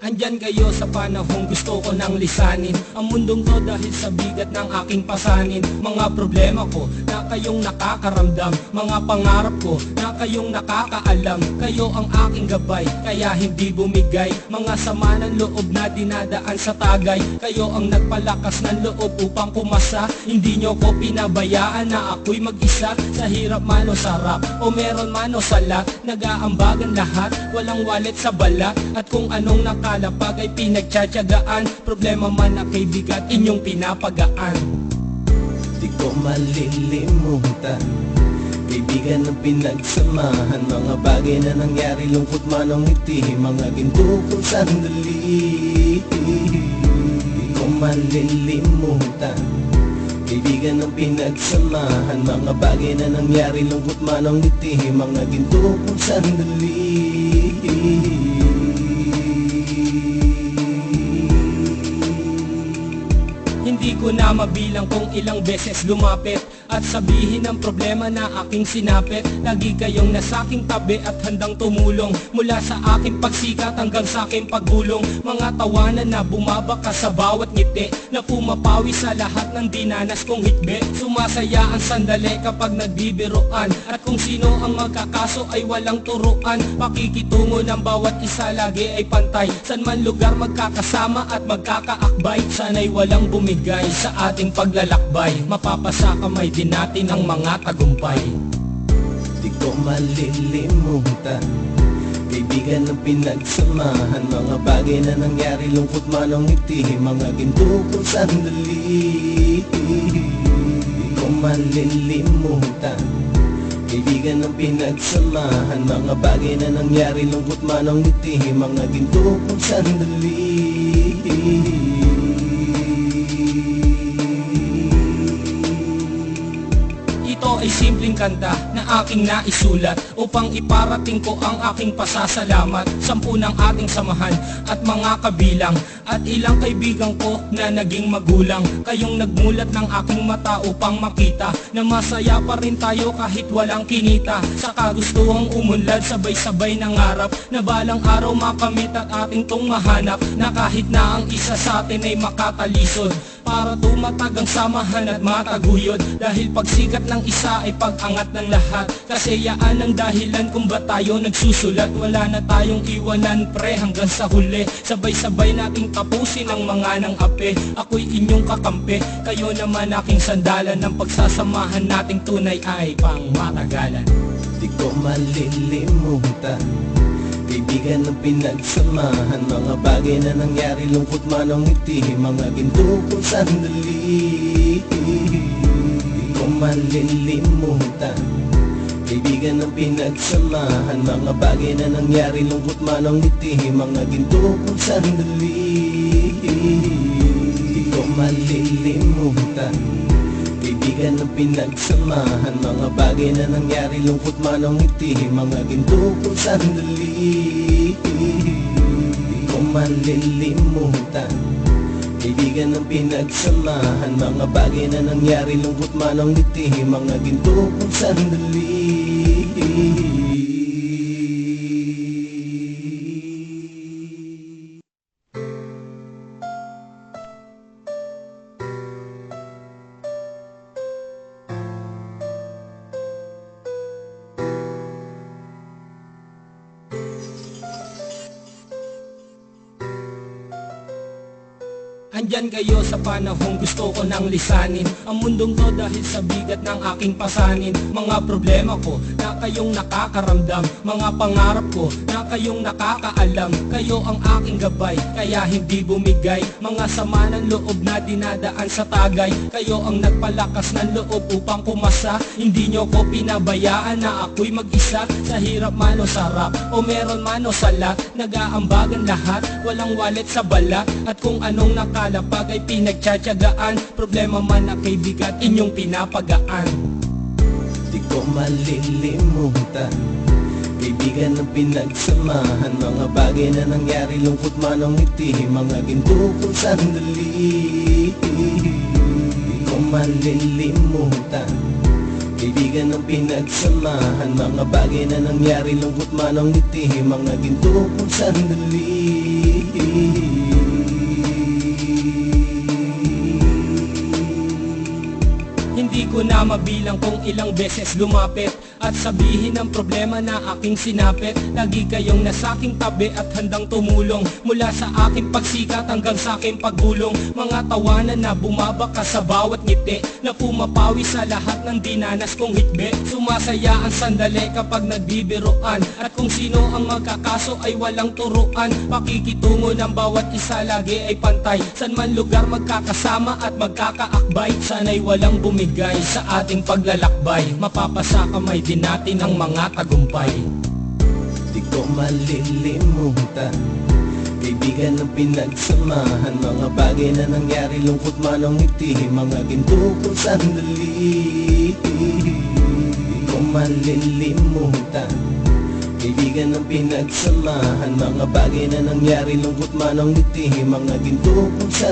Andyan kayo sa panahong gusto ko nang lisanin ang mundong to dahil sa bigat ng aking pasanin. Mga problema ko na kayong nakakaramdam, mga pangarap ko na kayong nakakaalam. Kayo ang aking gabay, kaya hindi bumigay. Mga sama ng loob na dinadaan sa tagay. Kayo ang nagpalakas ng loob upang kumasa. Hindi nyo ko pinabayaan na ako'y mag-isa. Sa hirap man o sarap, o meron man o sala, nag-aambagan lahat, walang walet sa bala. At kung anong nakalapag ay pinagtsatsagaan, problema man na kay bigat inyong pinapagaan. Di ko malilimutan, kaibigan ng pinagsamahan, mga bagay na nangyari, lungkot man o ngiti, mga ginto kong sandali. Di ko malilimutan, kaibigan ng pinagsamahan, mga bagay na nangyari, lungkot man o ngiti, mga ginto kong sandali. Hindi ko na mabilang kung ilang beses lumapit at sabihin ang problema na aking sinapit. Lagi kayong nasa aking tabi at handang tumulong, mula sa aking pagsikat hanggang sa aking paggulong. Mga tawanan na bumabaka sa bawat ngiti, na pumapawi sa lahat ng dinanas kong hitbe. Sumasaya ang sandali kapag nagbibiroan, at kung sino ang magkakaso ay walang turuan. Pakikitungo ng bawat isa lagi ay pantay, san man lugar magkakasama at magkakaakbay. Sana'y walang bumigay sa ating paglalakbay, mapapasa kamay din natin ang mga tagumpay. Di ko malilimutan, kaibigan ng pinagsamahan, mga bagay na nangyari, lungkot man o ngiti, mga ginto kong sandali. Di ko malilimutan, kaibigan ng pinagsamahan, mga bagay na nangyari, lungkot man o ngiti, mga ginto kong sandali. Ito ay simpleng kanta na aking naisulat upang iparating ko ang aking pasasalamat. 10 ng ating samahan at mga kabilang, at ilang kaibigan ko na naging magulang. Kayong nagmulat ng aking mata upang makita na masaya pa rin tayo kahit walang kinita. Sa kagustuhang umunlad, sabay-sabay nangarap na balang araw makamit at ating tong mahanap, na kahit na ang isa sa atin ay makatalisod, para tumatag ang samahan at mataguyod. Dahil pagsikat ng isa ay pag-angat ng lahat, kasi yaan ang dahilan kung ba tayo nagsusulat. Wala na tayong iwanan pre hanggang sa huli, sabay-sabay nating tapusin ang mga nang ape. Ako'y inyong kakampi, kayo naman aking sandalan, ng pagsasamahan nating tunay ay pang matagalan. Di ko malilimutan, kaibigan ng pinagsamahan, mga bagay na nangyari, lungkot man o ngiti, mga ginto kong sandali. Di ko malilimutan, kaibigan ng pinagsamahan, mga bagay na nangyari, lungkot man o ngiti, mga ginto kong sandali. Di ko malilimutan, kaibigan ng pinagsamahan, mga bagay na nangyari, lungkot man o ngiti, mga ginto kong sandali. Di ko malilimutan, kaibigan ng pinagsamahan, mga bagay na nangyari, lungkot man o ngiti, mga ginto kong sandali. Andyan kayo sa panahong gusto ko nang lisanin ang mundong to dahil sa bigat ng aking pasanin. Mga problema ko na kayong nakakaramdam, mga pangarap ko na kayong nakakaalam. Kayo ang aking gabay, kaya hindi bumigay. Mga sama ng loob na dinadaan sa tagay. Kayo ang nagpalakas ng loob upang kumasa. Hindi nyo ko pinabayaan na ako'y mag-isa. Sa hirap man o sarap, o meron man o sala, nag-aambagan lahat, walang walet sa bala. At kung anong nakalapag ay pinagtsatsagaan, problema man na kay bigat inyong pinapagaan. Di ko malilimutan, kaibigan ng pinagsamahan, mga bagay na nangyari, lungkot man o ngiti, mga ginto kong sandali. Di ko malilimutan, Kaibigan ng pinagsamahan, mga bagay na nangyari, lungkot man ang ngiti, mga ginto kong sandali. Hindi ko na mabilang kung ilang beses lumapit at sabihin ang problema na aking sinapit. Lagi kayong nasa aking tabi at handang tumulong, mula sa aking pagsikat hanggang sa aking paggulong. Mga tawanan na bumabaka sa bawat ngiti, na pumapawi sa lahat ng dinanas kong hitbe. Sumasaya ang sandali kapag nagbibiroan, at kung sino ang magkakaso ay walang turuan. Pakikitungo ng bawat isa lagi ay pantay, san man lugar magkakasama at magkakaakbay. Sana'y walang bumigay sa ating paglalakbay, mapapasa kamay din natin ang mga tagumpay. Di ko malilimutan, kaibigan ng pinagsamahan, mga bagay na nangyari, lungkot man ang ngiti, mga ginto kong sandali. Di ko malilimutan, kaibigan ng pinagsamahan, mga bagay na nangyari, lungkot man ang ngiti, mga ginto kong sandali.